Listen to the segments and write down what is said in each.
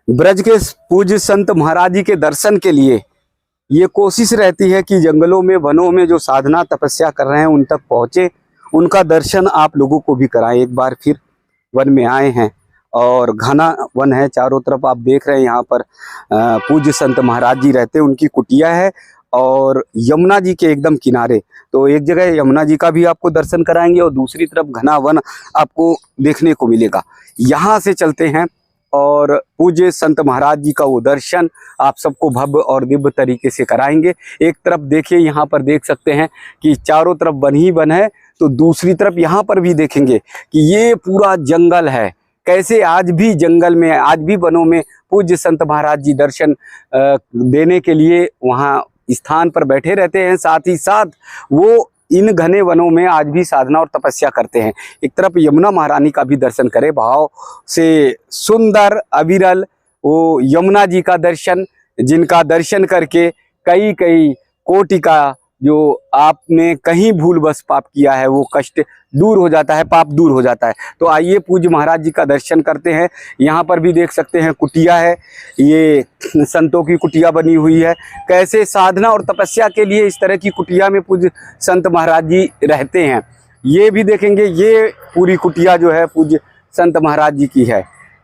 ब्रज के पूज्य संत महाराज जी के दर्शन के लिए ये कोशिश रहती है कि जंगलों में, वनों में जो साधना तपस्या कर रहे हैं उन तक पहुँचे, उनका दर्शन आप लोगों को भी कराएं। एक बार फिर वन में आए हैं और घना वन है, चारों तरफ आप देख रहे हैं। यहाँ पर पूज्य संत महाराज जी रहते हैं, उनकी कुटिया है और यमुना जी के एकदम किनारे। तो एक जगह यमुना जी का भी आपको दर्शन कराएंगे और दूसरी तरफ घना वन आपको देखने को मिलेगा। यहाँ से चलते हैं और पूज्य संत महाराज जी का वो दर्शन आप सबको भव्य और दिव्य तरीके से कराएंगे। एक तरफ देखिए, यहाँ पर देख सकते हैं कि चारों तरफ वन ही वन है, तो दूसरी तरफ यहाँ पर भी देखेंगे कि ये पूरा जंगल है। कैसे आज भी जंगल में, आज भी वनों में पूज्य संत महाराज जी दर्शन देने के लिए वहाँ स्थान पर बैठे रहते हैं। साथ ही साथ वो इन घने वनों में आज भी साधना और तपस्या करते हैं। एक तरफ यमुना महारानी का भी दर्शन करें, भाव से सुंदर अविरल वो यमुना जी का दर्शन, जिनका दर्शन करके कई कई कोटि का जो आपने कहीं भूल बस पाप किया है वो कष्ट दूर हो जाता है, पाप दूर हो जाता है। तो आइए पूज्य महाराज जी का दर्शन करते हैं। यहाँ पर भी देख सकते हैं कुटिया है, ये संतों की कुटिया बनी हुई है। कैसे साधना और तपस्या के लिए इस तरह की कुटिया में पूज्य संत महाराज जी रहते हैं, ये भी देखेंगे। ये पूरी कुटिया जो है पूज्य संत महाराज जी की है।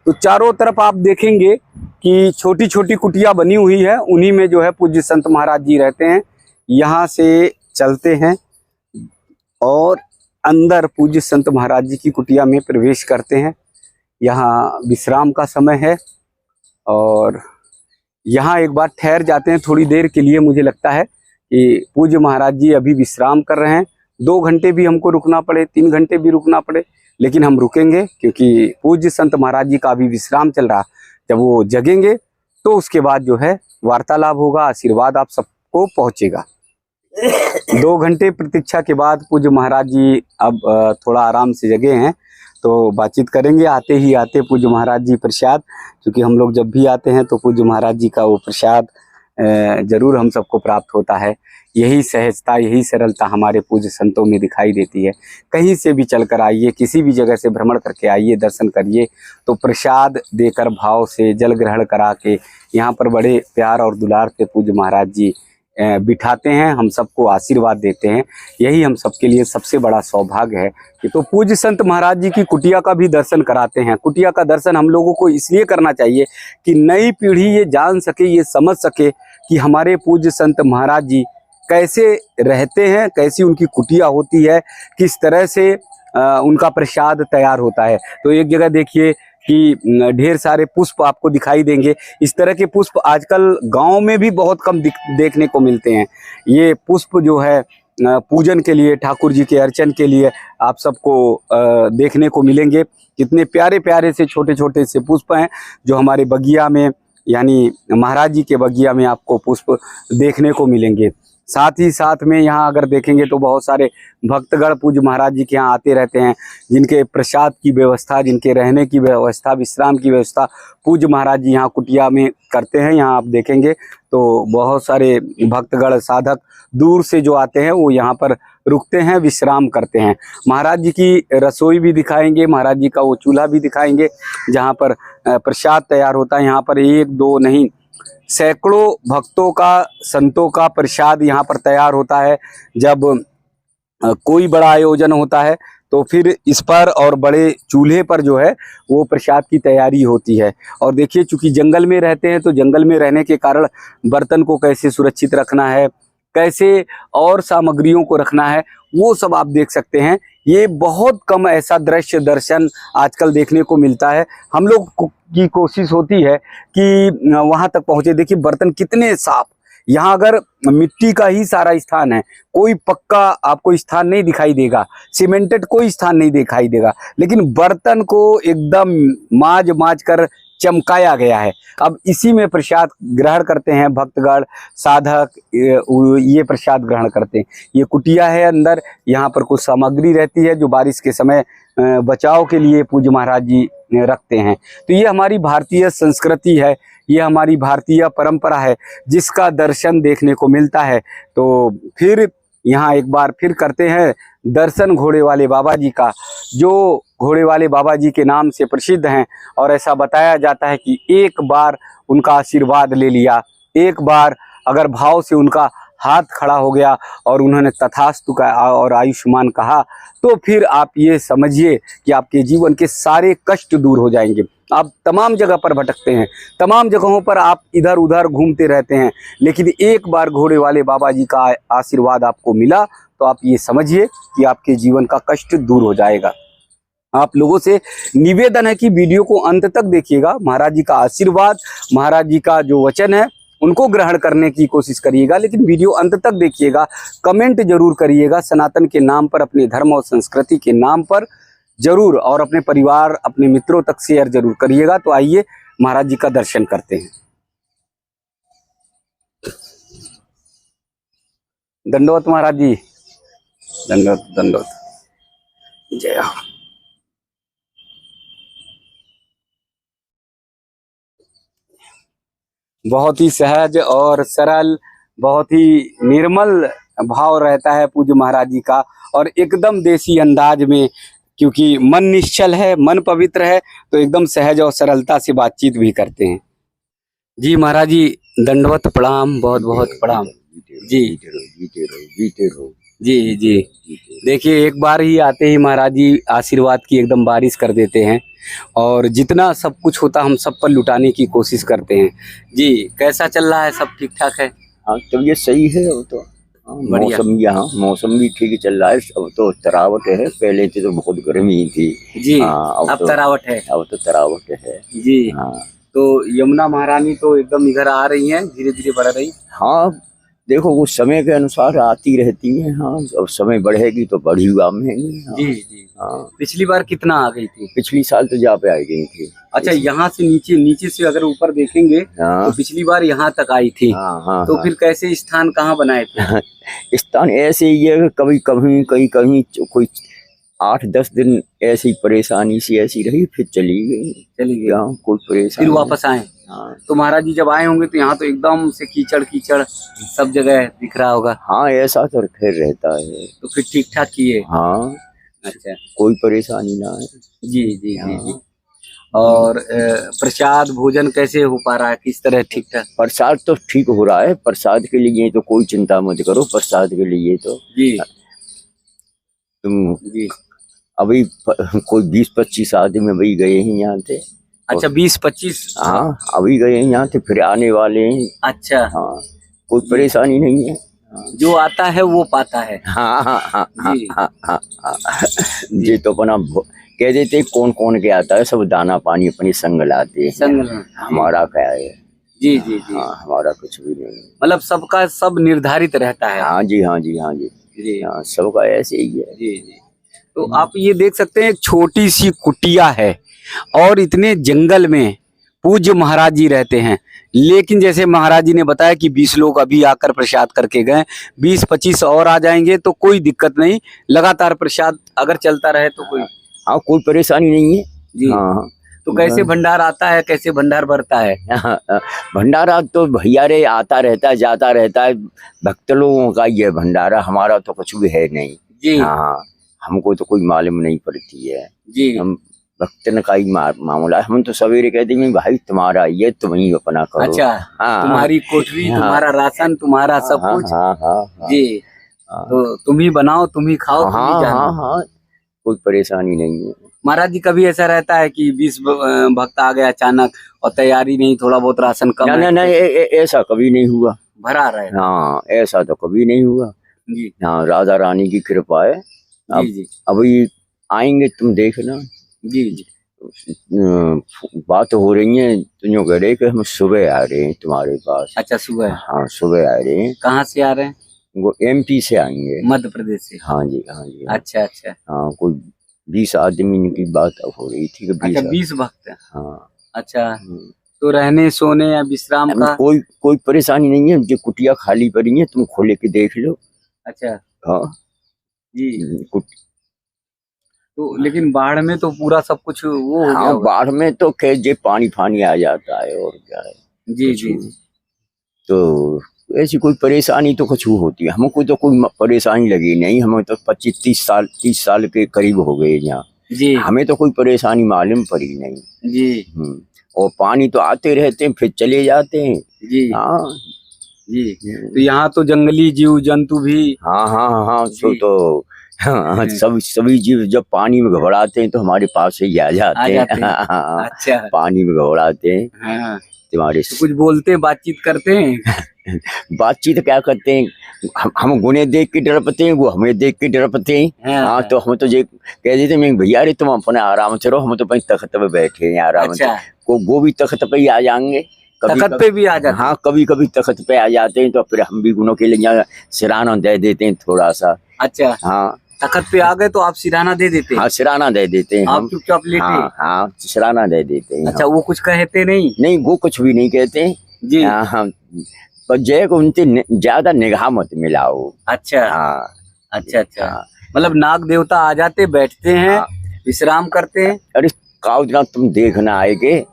तो चारों तरफ आप देखेंगे कि छोटी छोटी कुटिया बनी हुई है, उन्हीं में जो है पूज्य संत महाराज जी रहते हैं। यहाँ से चलते हैं और अंदर पूज्य संत महाराज जी की कुटिया में प्रवेश करते हैं। यहाँ विश्राम का समय है और यहाँ एक बार ठहर जाते हैं थोड़ी देर के लिए। मुझे लगता है कि पूज्य महाराज जी अभी विश्राम कर रहे हैं। 2 घंटे भी हमको रुकना पड़े, 3 घंटे भी रुकना पड़े, लेकिन हम रुकेंगे क्योंकि पूज्य संत महाराज जी का अभी विश्राम चल रहा। जब वो जगेंगे तो उसके बाद जो है वार्तालाप होगा, आशीर्वाद आप सबको पहुँचेगा। 2 घंटे प्रतीक्षा के बाद पूज्य महाराज जी अब थोड़ा आराम से जगे हैं, तो बातचीत करेंगे। आते ही आते पूज्य महाराज जी प्रसाद, क्योंकि हम लोग जब भी आते हैं तो पूज्य महाराज जी का वो प्रसाद जरूर हम सबको प्राप्त होता है। यही सहजता, यही सरलता हमारे पूज्य संतों में दिखाई देती है। कहीं से भी चलकर आइए, किसी भी जगह से भ्रमण करके आइए, दर्शन करिए, तो प्रसाद देकर भाव से जल ग्रहण करा के यहाँ पर बड़े प्यार और दुलार से पूज्य महाराज जी बिठाते हैं, हम सबको आशीर्वाद देते हैं। यही हम सबके लिए सबसे बड़ा सौभाग्य है कि तो पूज्य संत महाराज जी की कुटिया का भी दर्शन कराते हैं। कुटिया का दर्शन हम लोगों को इसलिए करना चाहिए कि नई पीढ़ी ये जान सके, ये समझ सके कि हमारे पूज्य संत महाराज जी कैसे रहते हैं, कैसी उनकी कुटिया होती है, किस तरह से उनका प्रसाद तैयार होता है। तो एक जगह देखिए कि ढेर सारे पुष्प आपको दिखाई देंगे। इस तरह के पुष्प आजकल गांव में भी बहुत कम देखने को मिलते हैं। ये पुष्प जो है पूजन के लिए, ठाकुर जी के अर्चन के लिए आप सबको देखने को मिलेंगे। कितने प्यारे प्यारे से छोटे छोटे से पुष्प हैं जो हमारे बगिया में, यानी महाराज जी के बगिया में आपको पुष्प देखने को मिलेंगे। साथ ही साथ में यहाँ अगर देखेंगे तो बहुत सारे भक्तगण पूज्य महाराज जी के यहाँ आते रहते हैं, जिनके प्रसाद की व्यवस्था, जिनके रहने की व्यवस्था, विश्राम की व्यवस्था पूज्य महाराज जी यहाँ कुटिया में करते हैं। यहाँ आप देखेंगे तो बहुत सारे भक्तगण, साधक दूर से जो आते हैं वो यहाँ पर रुकते हैं, विश्राम करते हैं। महाराज जी की रसोई भी दिखाएंगे, महाराज जी का वो चूल्हा भी दिखाएंगे जहाँ पर प्रसाद तैयार होता है। यहाँ पर 1-2 नहीं, सैकड़ों भक्तों का, संतों का प्रसाद यहाँ पर तैयार होता है। जब कोई बड़ा आयोजन होता है तो फिर इस पर और बड़े चूल्हे पर जो है वो प्रसाद की तैयारी होती है। और देखिए, चूंकि जंगल में रहते हैं तो जंगल में रहने के कारण बर्तन को कैसे सुरक्षित रखना है, कैसे और सामग्रियों को रखना है, वो सब आप देख सकते हैं। ये बहुत कम ऐसा दृश्य दर्शन आजकल देखने को मिलता है। हम लोग की कोशिश होती है कि वहां तक पहुंचे। देखिए बर्तन कितने साफ, यहाँ अगर मिट्टी का ही सारा स्थान है, कोई पक्का आपको स्थान नहीं दिखाई देगा, सीमेंटेड कोई स्थान नहीं दिखाई देगा, लेकिन बर्तन को एकदम माज माज कर चमकाया गया है। अब इसी में प्रसाद ग्रहण करते हैं भक्तगण, साधक ये प्रसाद ग्रहण करते हैं। ये कुटिया है, अंदर यहाँ पर कुछ सामग्री रहती है जो बारिश के समय बचाव के लिए पूज्य महाराज जी रखते हैं। तो ये हमारी भारतीय संस्कृति है, ये हमारी भारतीय परंपरा है जिसका दर्शन देखने को मिलता है। तो फिर यहाँ एक बार फिर करते हैं दर्शन घोड़े वाले बाबा जी का, जो घोड़े वाले बाबा जी के नाम से प्रसिद्ध हैं। और ऐसा बताया जाता है कि एक बार उनका आशीर्वाद ले लिया, एक बार अगर भाव से उनका हाथ खड़ा हो गया और उन्होंने तथास्तु का और आयुष्मान कहा, तो फिर आप ये समझिए कि आपके जीवन के सारे कष्ट दूर हो जाएंगे। आप तमाम जगह पर भटकते हैं, तमाम जगहों पर आप इधर उधर घूमते रहते हैं, लेकिन एक बार घोड़े वाले बाबा जी का आशीर्वाद आपको मिला तो आप ये समझिए कि आपके जीवन का कष्ट दूर हो जाएगा। आप लोगों से निवेदन है कि वीडियो को अंत तक देखिएगा। महाराज जी का आशीर्वाद, महाराज जी का जो वचन है उनको ग्रहण करने की कोशिश करिएगा, लेकिन वीडियो अंत तक देखिएगा। कमेंट जरूर करिएगा सनातन के नाम पर, अपने धर्म और संस्कृति के नाम पर जरूर, और अपने परिवार अपने मित्रों तक शेयर जरूर करिएगा। तो आइए महाराज जी का दर्शन करते हैं। दंडवत महाराज जी, दंडवत दंडवत। जय हो। बहुत ही सहज और सरल, बहुत ही निर्मल भाव रहता है पूज्य महाराज जी का, और एकदम देसी अंदाज में, क्योंकि मन निश्चल है, मन पवित्र है, तो एकदम सहज और सरलता से बातचीत भी करते हैं। जी महाराज जी दंडवत प्रणाम, बहुत बहुत प्रणाम। जी जीते रहो। जी जी। देखिए एक बार ही आते ही महाराज जी आशीर्वाद की एकदम बारिश कर देते हैं, और जितना सब कुछ होता हम सब पर लुटाने की कोशिश करते हैं। जी कैसा चल रहा है, सब ठीक ठाक है? हाँ तबीयत सही है वो तो। बढ़िया। मौसम यहाँ मौसम भी ठीक चल रहा है। अब तो तरावट है, पहले तो बहुत गर्मी थी जी। हाँ, अब तरावट है। अब तो तरावट है जी हाँ। तो यमुना महारानी तो एकदम इधर आ रही हैं, धीरे धीरे बढ़ रही। हाँ देखो वो समय के अनुसार आती रहती है। हाँ अब समय बढ़ेगी तो बढ़ी हुआ महंगी। हाँ, जी जी। हाँ पिछली बार कितना आ गई थी? पिछली साल तो जा पे आई गई थी। अच्छा यहाँ से नीचे, नीचे से अगर ऊपर देखेंगे हाँ तो पिछली बार यहाँ तक आई थी। हाँ हाँ तो हाँ। फिर कैसे स्थान कहाँ बनाए थे? स्थान ऐसे ही है, कभी कभी कहीं कहीं कोई 8-10 दिन ऐसी परेशानी सी ऐसी रही, फिर चली गई। हाँ कोई परेशानी फिर वापस आए। हाँ तो महाराज जी जब आए होंगे तो यहाँ तो एकदम से कीचड़ कीचड़ सब जगह दिख रहा होगा। हाँ ऐसा तो खैर रहता है। तो फिर ठीक ठाक किए? हाँ अच्छा कोई परेशानी ना है। जी जी जी जी। और प्रसाद भोजन कैसे हो पा रहा है, किस तरह ठीक ठाक? प्रसाद तो ठीक हो रहा है। प्रसाद के लिए तो कोई चिंता मत करो। प्रसाद के लिए तो जी तुम जी। अभी कोई 20-25 आदमी अभी गए हैं यहाँ से। अच्छा 20-25? हाँ अभी गए हैं यहाँ से, फिर आने वाले हैं। अच्छा हाँ कोई परेशानी नहीं है। जो आता है वो पाता है। हाँ हाँ हाँ हाँ जी। हाँ हाँ हाँ। ये तो अपना कह देते कौन कौन के आता है, सब दाना पानी अपनी संग लाते हैं। संग हमारा क्या है? जी जी जी। हाँ हमारा कुछ भी नहीं। मतलब सबका सब निर्धारित रहता है। हाँ जी हाँ जी हाँ जी जी हाँ सबका ऐसे ही है। जी जी। तो आप ये देख सकते हैं एक छोटी सी कुटिया है, और इतने जंगल में पूज्य महाराज जी रहते हैं। लेकिन जैसे महाराज जी ने बताया कि 20 लोग अभी आकर प्रसाद करके गए, 20-25 और आ जाएंगे तो कोई दिक्कत नहीं, लगातार प्रसाद अगर चलता रहे तो कोई हाँ कोई परेशानी नहीं है जी। हाँ तो कैसे भंडार आता है, कैसे भंडार भरता है? भंडारा तो भैया रे आता रहता है, जाता रहता है, भक्त लोगों का ये भंडारा, हमारा तो कुछ भी है नहीं जी। हाँ हमको तो कोई मालूम नहीं पड़ती है जी। हम भक्तन का ही मामला है। हम तो सवेरे कहते हैं भाई तुम्हारा ये तुम ही अपना करो। अच्छा हाँ तुम्हारी कोठरी, हाँ, तुम्हारा राशन, तुम्हारा सब हाँ, कुछ। हाँ हाँ हाँ, जी हाँ, तो तुम ही बनाओ, तुम ही खाओ, तुम ही हाँ जानो। हाँ हाँ कोई परेशानी नहीं है। महाराज जी कभी ऐसा रहता है कि 20 भक्त आ गए अचानक और तैयारी नहीं, थोड़ा बहुत राशन कम है? ना ऐसा कभी नहीं हुआ। भरा रहे। हाँ ऐसा तो कभी नहीं हुआ जी हाँ राधा रानी की कृपा है। जी जी अभी आएंगे तुम देखना। जी जी। बात हो रही है तो यूँ कह रहे कि हम सुबह आ रहे हैं तुम्हारे पास। अच्छा सुबह? हाँ सुबह आ रहे हैं। कहाँ से आ रहे हैं? वो MP से आएंगे। मध्य प्रदेश से? हाँ जी हाँ जी। अच्छा अच्छा। हाँ कोई 20 आदमी की बात हो रही थी कि 20। अच्छा 20 भक्त हैं। हाँ अच्छा तो रहने सोने या विश्राम का? कोई परेशानी नहीं है। जो कुटिया खाली पड़ी है तुम खोले के देख लो। अच्छा हाँ जी। तो लेकिन बाढ़ में तो पूरा सब कुछ वो हो गया हाँ होगा। बाढ़ में तो कैसे पानी फानी आ जाता है और क्या है। जी जी। तो ऐसी कोई परेशानी तो कुछ होती है, हमको तो कोई परेशानी लगी नहीं। हमें तो 25-30 साल के करीब हो गए यहाँ जी हमें तो कोई परेशानी मालूम पड़ी नहीं। जी और पानी तो आते रहते हैं फिर चले जाते हैं। जी हाँ जी। तो यहाँ तो जंगली जीव जंतु भी हाँ हाँ हाँ जी। तो हाँ, सभी जीव जब पानी में घबराते हैं तो हमारे पास से ही आ जाते हैं। हाँ, अच्छा पानी में घबराते हैं हाँ। तुम्हारे तो कुछ बोलते हैं, बातचीत करते हैं? बातचीत क्या करते हैं, हम गुने देख के डरपते हैं, वो हमें देख के डरपते हैं। हाँ तो हम तो ये कह देते हैं भैया अरे तुम अपने आराम से रहो, हम तो भाई तख्त पे बैठे हैं आराम से। अच्छा। वो भी तख्त पे ही आ जाएंगे, तख्त पे भी आ जाते हैं? हाँ कभी कभी तख्त पे आ जाते हैं तो फिर हम भी गुनों के लिए सिराना दे देते हैं थोड़ा सा। अच्छा हाँ तख्त पे आ गए तो आप सिराना दे देते हैं? हाँ सिराना दे देते हैं आप हम। चुपचाप लेटे? हाँ हाँ सिराना दे देते हैं। अच्छा वो कुछ कहते नहीं? नहीं वो कुछ भी नहीं कहते जी। हाँ पर जय को उनसे ज्यादा निगाह मत मिलाओ। अच्छा हाँ अच्छा अच्छा। हाँ। मतलब नाग देवता आ जाते, बैठते हैं, हाँ। विश्राम करते हैं? अरे काउ दिन तुम देखना आएगे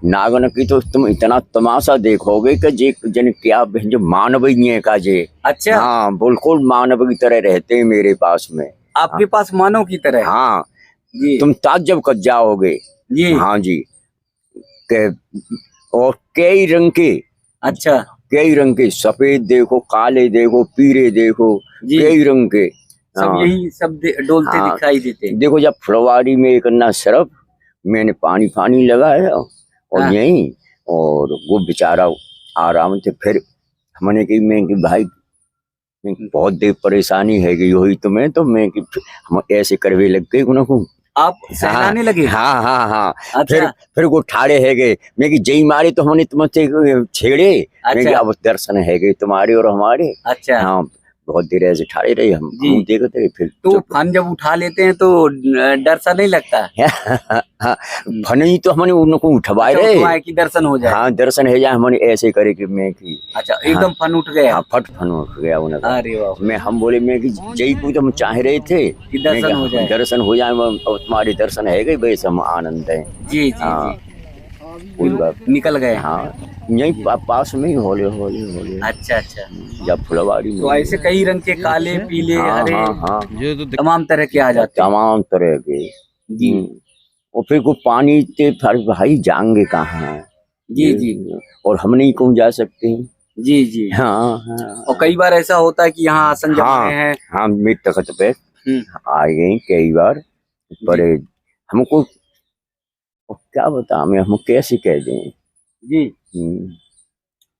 नागन की तो तुम इतना तमाशा देखोगे कि जे जन क्या जो मानव ही है का जे। अच्छा हाँ बिल्कुल मानव की तरह रहते हैं मेरे पास में। आपके पास मानव की तरह? हाँ जी तुम ताज्जुब कर जाओगे। जी। हाँ जी और कई रंग के, अच्छा कई रंग के, सफेद देखो, काले देखो, पीले देखो, जी। कई रंग के सब हाँ। यही सब डोलते हाँ। दिखाई देते हैं? देखो जब फुलवारी में एक अन्ना सरफ मैंने पानी लगाया और हाँ। यही और वो बेचारा आराम से फिर हमने की मैं कि भाई बहुत देर परेशानी है कि वही तुम्हें तो मैं कि हम ऐसे करवे लग गए उनको। आप सहलाने लगे? हाँ हाँ हाँ अच्छा फिर वो ठाड़े है गए मैं कि जई मारे तो हमने तुमसे छेड़े। मैं कि अच्छा अब दर्शन है गए तुम्हारे और हमारे। अच्छा। हाँ बहुत देर ऐसे ठाड़े रहे हम जी। देखते रहे फिर तो फन जब उठा लेते हैं तो डर सा नहीं लगता? हाँ फन ही तो हमने उनको उठवाए अच्छा, रहे उठवाए कि दर्शन हो जाए? हाँ दर्शन है जाए हमने ऐसे करे कि मैं कि अच्छा एकदम फन उठ गया? हाँ फट फन उठ गया उनका। अरे वाह। मैं हम बोले मैं कि जय को तो हम चाह रहे थे कि दर्शन हो जाए? दर्शन हो जाए और तुम्हारे दर्शन है गए वैसे हम आनंद है। जी जी हाँ, जी। कोई बात निकल गए? हाँ यही पास में ही होले होले होले अच्छा अच्छा। जब फुलवारी में तो ऐसे कई रंग के, काले पीले हाँ हरे हाँ हाँ तमाम तरह के आ जाते हैं? तमाम तरह के जी और फिर को पानी ते फिर भाई जाएंगे कहाँ। जी जी और हम नहीं कहूँ जा सकते हैं। जी जी। हाँ हाँ और कई बार ऐसा होता है कि यहाँ आसन जमाए हैं? हाँ मेरे तख्त पे हम्म। आ गई कई बार पर हमको क्या बता मैं हम कैसे कह दें। जी।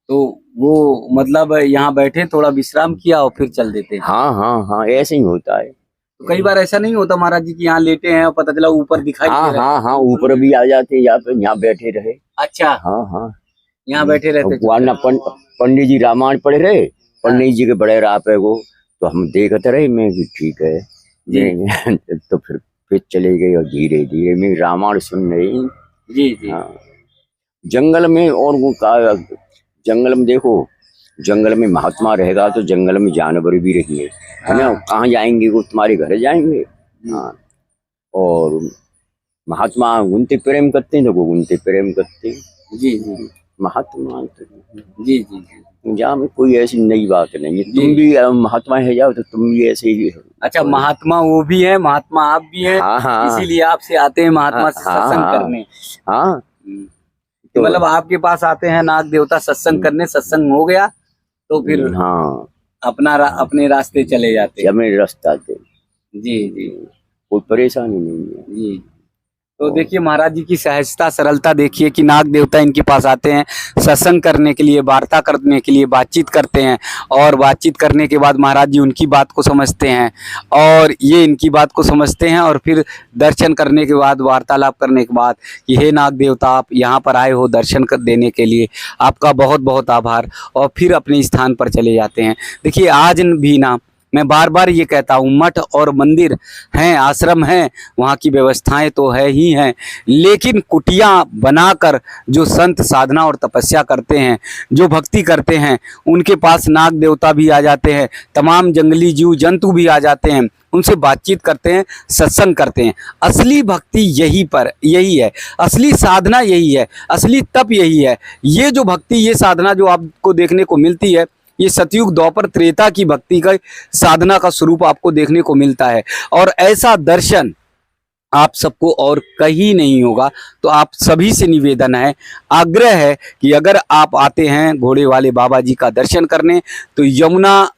तो वो मतलब यहाँ बैठे थोड़ा विश्राम किया और फिर चल देते हैं? हाँ हाँ हाँ ऐसे ही होता है। तो कई बार ऐसा नहीं होता महाराज जी कि यहाँ लेटे हैं और पता चला ऊपर दिखाई हाँ दे रहा है? हाँ हाँ ऊपर भी आ जाते या फिर यहाँ बैठे रहे। अच्छा हाँ हाँ यहाँ बैठे रहते? वरना पंडित जी रामायण पढ़ रहे, पंडित जी के बड़े राप है वो तो हम देखते रहे मैं कि ठीक है तो फिर चले गए और धीरे धीरे मैं रामायण सुन रही। जी जी। हाँ जंगल में और वो का जंगल में देखो जंगल में महात्मा रहेगा तो जंगल में जानवर भी रहिए है ना। कहाँ जाएंगे वो तुम्हारे घर जाएंगे। हाँ और महात्मा उनसे प्रेम करते हैं तो वो उनसे प्रेम करते हैं। जी जी महात्मा जी जी जी। जहाँ में कोई ऐसी नई बात नहीं है। तुम भी महात्मा है जाओ तो तुम भी ऐसे ही हो। अच्छा महात्मा वो भी है, महात्मा आप भी हैं? हाँ हाँ इसीलिए आपसे आते हैं महात्मा से सत्संग करने? हाँ तो मतलब आपके पास आते हैं नाग देवता सत्संग करने, सत्संग हो गया तो फिर हाँ अपने रास्ते चले जाते हैं? मेरे रास्ता थे। जी जी कोई परेशानी नहीं है। जी। तो देखिए महाराज जी की सहजता सरलता देखिए कि नाग देवता इनके पास आते हैं सत्संग करने के लिए, वार्ता करने के लिए, बातचीत करते हैं और बातचीत करने के बाद महाराज जी उनकी बात को समझते हैं और ये इनकी बात को समझते हैं और फिर दर्शन करने के बाद, वार्तालाप करने के बाद कि हे नाग देवता आप यहाँ पर आए हो दर्शन देने के लिए, आपका बहुत बहुत आभार, और फिर अपने स्थान पर चले जाते हैं। देखिए आज भी ना मैं बार बार ये कहता हूँ मठ और मंदिर हैं, आश्रम हैं, वहाँ की व्यवस्थाएं तो है ही हैं, लेकिन कुटिया बनाकर जो संत साधना और तपस्या करते हैं, जो भक्ति करते हैं, उनके पास नाग देवता भी आ जाते हैं, तमाम जंगली जीव जंतु भी आ जाते हैं, उनसे बातचीत करते हैं, सत्संग करते हैं। असली भक्ति यही है, असली साधना यही है, असली तप यही है। ये जो भक्ति, ये साधना जो आपको देखने को मिलती है ये सतयुग द्वापर त्रेता की भक्ति का साधना का स्वरूप आपको देखने को मिलता है। और ऐसा दर्शन आप सबको और कहीं नहीं होगा। तो आप सभी से निवेदन है, आग्रह है कि अगर आप आते हैं घोड़े वाले बाबा जी का दर्शन करने, तो यमुना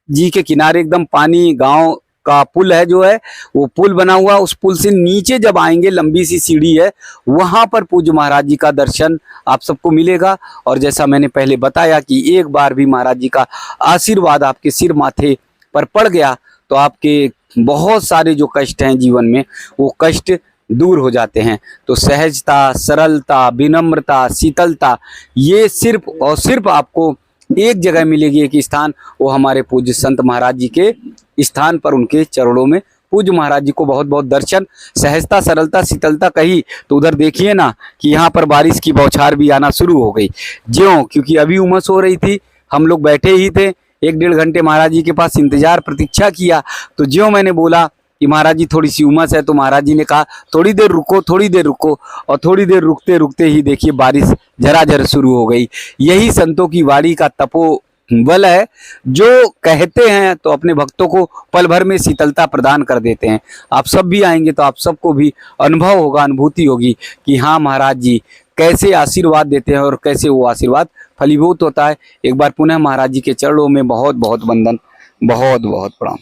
जी के किनारे एकदम पानी गांव का पुल है, जो है वो पुल बना हुआ, उस पुल से नीचे जब आएंगे लंबी सी सीढ़ी है, वहां पर पूज्य महाराज जी का दर्शन आप सबको मिलेगा। और जैसा मैंने पहले बताया कि एक बार भी महाराज जी का आशीर्वाद आपके सिर माथे पर पड़ गया तो आपके बहुत सारे जो कष्ट हैं जीवन में, वो कष्ट दूर हो जाते हैं। तो सहजता, सरलता, विनम्रता, शीतलता, ये सिर्फ और सिर्फ आपको एक जगह मिलेगी, एक स्थान, वो हमारे पूज्य संत महाराज जी के स्थान पर, उनके चरणों में। पूज्य महाराज जी को बहुत बहुत दर्शन। सहजता, सरलता, शीतलता कही तो उधर देखिए ना कि यहाँ पर बारिश की बौछार भी आना शुरू हो गई, ज्यों क्योंकि अभी उमस हो रही थी, हम लोग बैठे ही थे, 1-1.5 घंटे महाराज जी के पास इंतजार प्रतीक्षा किया। तो ज्यों मैंने बोला कि महाराज जी थोड़ी सी उमस है, तो महाराज जी ने कहा थोड़ी देर रुको, थोड़ी देर रुको, और थोड़ी देर रुकते रुकते ही देखिए बारिश झराझर शुरू हो गई। यही संतों की वाणी का तपोबल है, जो कहते हैं तो अपने भक्तों को पल भर में शीतलता प्रदान कर देते हैं। आप सब भी आएंगे तो आप सबको भी अनुभव होगा, अनुभूति होगी कि हाँ महाराज जी कैसे आशीर्वाद देते हैं और कैसे वो आशीर्वाद फलीभूत होता है। एक बार पुनः महाराज जी के चरणों में बहुत बहुत वंदन, बहुत बहुत प्रणाम।